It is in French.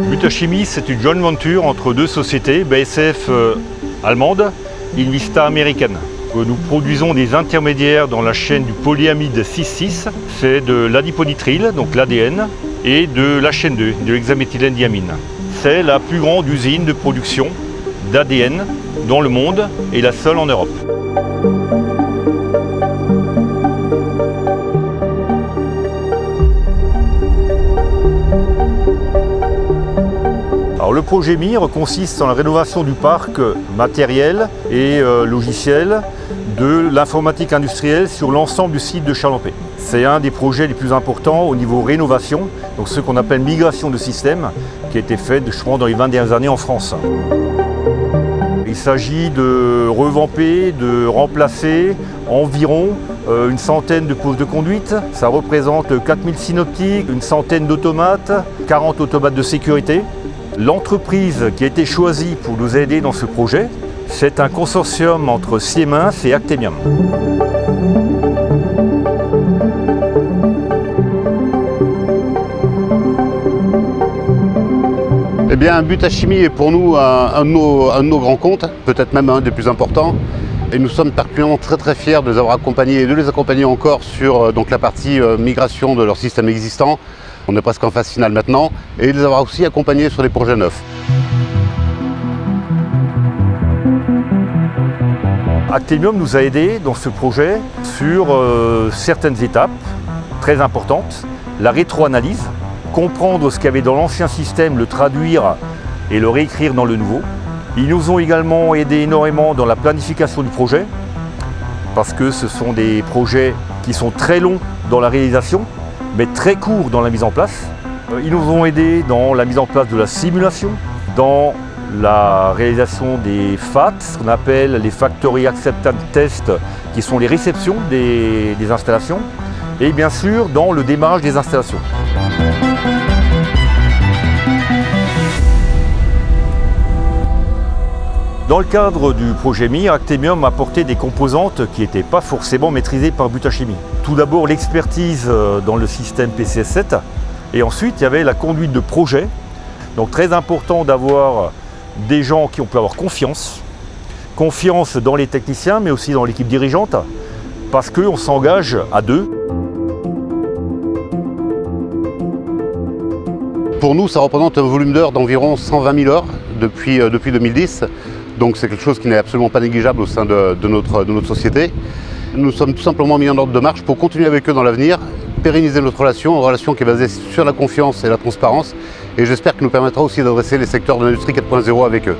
Butachimie, c'est une joint venture entre deux sociétés, BASF allemande et Invista américaine. Nous produisons des intermédiaires dans la chaîne du polyamide 6,6, c'est de l'adiponitrile, donc l'ADN, et de la chaîne 2, de l'hexaméthylène-diamine. C'est la plus grande usine de production d'ADN dans le monde et la seule en Europe. Alors, le projet MIR consiste en la rénovation du parc matériel et logiciel de l'informatique industrielle sur l'ensemble du site de Chalampé. C'est un des projets les plus importants au niveau rénovation, donc ce qu'on appelle migration de système, qui a été fait je pense, dans les 20 dernières années en France. Il s'agit de revamper, de remplacer environ une centaine de postes de conduite. Ça représente 4000 synoptiques, une centaine d'automates, 40 automates de sécurité. L'entreprise qui a été choisie pour nous aider dans ce projet, c'est un consortium entre Siemens et Actemium. Eh bien, Butachimie est pour nous un de nos grands comptes, peut-être même un des plus importants. Et nous sommes particulièrement très fiers de les avoir accompagnés et de les accompagner encore sur la partie migration de leur système existant. On est presque en phase finale maintenant, et de les avoir aussi accompagnés sur des projets neufs. Actemium nous a aidés dans ce projet sur certaines étapes très importantes. La rétro-analyse, comprendre ce qu'il y avait dans l'ancien système, le traduire et le réécrire dans le nouveau. Ils nous ont également aidé énormément dans la planification du projet, parce que ce sont des projets qui sont très longs dans la réalisation, mais très courts dans la mise en place. Ils nous ont aidés dans la mise en place de la simulation, dans la réalisation des FAT, ce qu'on appelle les Factory Acceptance Tests, qui sont les réceptions des installations, et bien sûr dans le démarrage des installations. Dans le cadre du projet MIR, Actemium a apporté des composantes qui n'étaient pas forcément maîtrisées par Butachimie. Tout d'abord l'expertise dans le système PCS7, et ensuite il y avait la conduite de projet. Donc très important d'avoir des gens qui ont pu avoir confiance dans les techniciens, mais aussi dans l'équipe dirigeante, parce qu'on s'engage à deux. Pour nous, ça représente un volume d'heures d'environ 120 000 heures depuis 2010. Donc c'est quelque chose qui n'est absolument pas négligeable au sein de notre société. Nous sommes tout simplement mis en ordre de marche pour continuer avec eux dans l'avenir, pérenniser notre relation, une relation qui est basée sur la confiance et la transparence. Et j'espère qu'elle nous permettra aussi d'adresser les secteurs de l'industrie 4.0 avec eux.